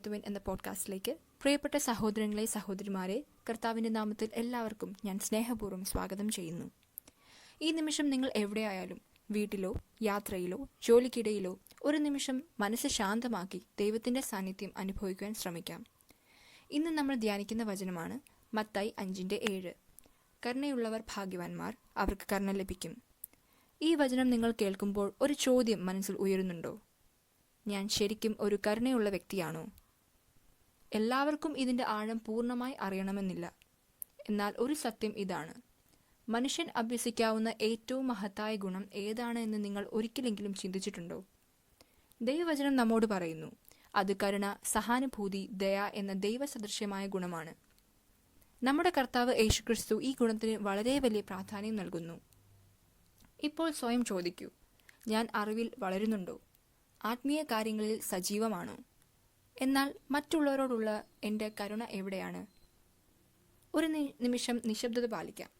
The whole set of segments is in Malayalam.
നടത്തുവിൻ എന്ന പോഡ്കാസ്റ്റിലേക്ക് പ്രിയപ്പെട്ട സഹോദരങ്ങളെ, സഹോദരിമാരെ, കർത്താവിൻ്റെ നാമത്തിൽ എല്ലാവർക്കും ഞാൻ സ്നേഹപൂർവ്വം സ്വാഗതം ചെയ്യുന്നു. ഈ നിമിഷം നിങ്ങൾ എവിടെയായാലും, വീട്ടിലോ യാത്രയിലോ ജോലിക്കിടയിലോ, ഒരു നിമിഷം മനസ്സ് ശാന്തമാക്കി ദൈവത്തിൻ്റെ സാന്നിധ്യം അനുഭവിക്കുവാൻ ശ്രമിക്കാം. ഇന്ന് നമ്മൾ ധ്യാനിക്കുന്ന വചനമാണ് മത്തായി 5:7. കരുണയുള്ളവർ ഭാഗ്യവാന്മാർ, അവർക്ക് കരുണ ലഭിക്കും. ഈ വചനം നിങ്ങൾ കേൾക്കുമ്പോൾ ഒരു ചോദ്യം മനസ്സിൽ ഉയരുന്നുണ്ടോ? ഞാൻ ശരിക്കും ഒരു കരുണയുള്ള വ്യക്തിയാണോ? എല്ലാവർക്കും ഇതിൻ്റെ ആഴം പൂർണ്ണമായി അറിയണമെന്നില്ല. എന്നാൽ ഒരു സത്യം ഇതാണ്: മനുഷ്യൻ അഭ്യസിക്കാവുന്ന ഏറ്റവും മഹത്തായ ഗുണം ഏതാണ് എന്ന് നിങ്ങൾ ഒരിക്കലെങ്കിലും ചിന്തിച്ചിട്ടുണ്ടോ? ദൈവവചനം നമ്മോട് പറയുന്നു, അത് കരുണ, സഹാനുഭൂതി, ദയ എന്ന ദൈവസദൃശ്യമായ ഗുണമാണ്. നമ്മുടെ കർത്താവ് യേശുക്രിസ്തു ഈ ഗുണത്തിന് വളരെ വലിയ പ്രാധാന്യം നൽകുന്നു. ഇപ്പോൾ സ്വയം ചോദിക്കൂ, ഞാൻ അറിവിൽ വളരുന്നുണ്ടോ? ആത്മീയ കാര്യങ്ങളിൽ സജീവമാണോ? എന്നാൽ മറ്റുള്ളവരോടുള്ള എൻ്റെ കരുണ എവിടെയാണ്? ഒരു നിമിഷം നിശബ്ദത പാലിക്കാം.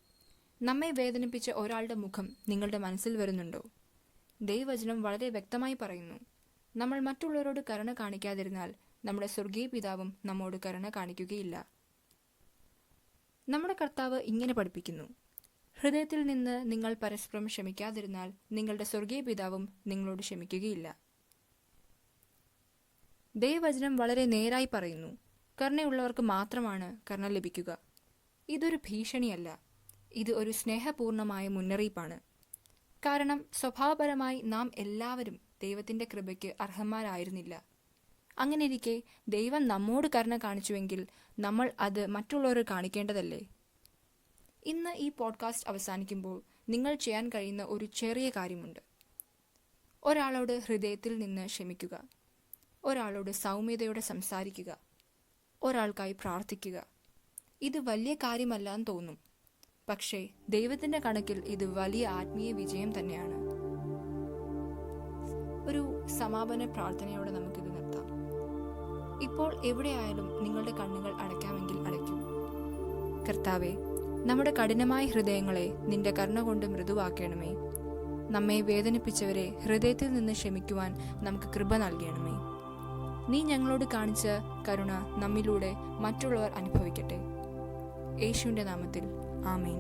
നമ്മെ വേദനിപ്പിച്ച ഒരാളുടെ മുഖം നിങ്ങളുടെ മനസ്സിൽ വരുന്നുണ്ടോ? ദൈവവചനം വളരെ വ്യക്തമായി പറയുന്നു, നമ്മൾ മറ്റുള്ളവരോട് കരുണ കാണിക്കാതിരുന്നാൽ നമ്മുടെ സ്വർഗീയ പിതാവും നമ്മോട് കരുണ കാണിക്കുകയില്ല. നമ്മുടെ കർത്താവ് ഇങ്ങനെ പഠിപ്പിക്കുന്നു: ഹൃദയത്തിൽ നിന്ന് നിങ്ങൾ പരസ്പരം ക്ഷമിക്കാതിരുന്നാൽ നിങ്ങളുടെ സ്വർഗീയ പിതാവും നിങ്ങളോട് ക്ഷമിക്കുകയില്ല. ദൈവവചനം വളരെ നേരായി പറയുന്നു, കരുണയുള്ളവർക്ക് മാത്രമാണ് കരുണ ലഭിക്കുക. ഇതൊരു ഭീഷണിയല്ല, ഇത് ഒരു സ്നേഹപൂർണമായ മുന്നറിയിപ്പാണ്. കാരണം സ്വഭാവപരമായി നാം എല്ലാവരും ദൈവത്തിൻ്റെ കൃപയ്ക്ക് അർഹന്മാരായിരുന്നില്ല. അങ്ങനെയിരിക്കെ ദൈവം നമ്മോട് കരുണ കാണിച്ചുവെങ്കിൽ നമ്മൾ അത് മറ്റുള്ളവർ കാണിക്കേണ്ടതല്ലേ? ഇന്ന് ഈ പോഡ്കാസ്റ്റ് അവസാനിക്കുമ്പോൾ നിങ്ങൾ ചെയ്യാൻ കഴിയുന്ന ഒരു ചെറിയ കാര്യമുണ്ട്. ഒരാളോട് ഹൃദയത്തിൽ നിന്ന് ക്ഷമിക്കുക, ഒരാളോട് സൗമ്യതയോടെ സംസാരിക്കുക, ഒരാൾക്കായി പ്രാർത്ഥിക്കുക. ഇത് വലിയ കാര്യമല്ല എന്ന് തോന്നും, പക്ഷേ ദൈവത്തിൻ്റെ കണക്കിൽ ഇത് വലിയ ആത്മീയ വിജയം തന്നെയാണ്. ഒരു സമാപന പ്രാർത്ഥനയോടെ നമുക്കിത് നിർത്താം. ഇപ്പോൾ എവിടെയായാലും നിങ്ങളുടെ കണ്ണുകൾ അടയ്ക്കാമെങ്കിൽ അടയ്ക്കൂ. കർത്താവേ, നമ്മുടെ കഠിനമായ ഹൃദയങ്ങളെ നിന്റെ കരുണ കൊണ്ട് മൃദുവാക്കണമേ. നമ്മെ വേദനിപ്പിച്ചവരെ ഹൃദയത്തിൽ നിന്ന് ക്ഷമിക്കുവാൻ നമുക്ക് കൃപ നൽകണമേ. നീ ഞങ്ങളോട് കാണിച്ച കരുണ നമ്മിലൂടെ മറ്റുള്ളവർ അനുഭവിക്കട്ടെ. യേശുവിൻ്റെ നാമത്തിൽ ആമേൻ.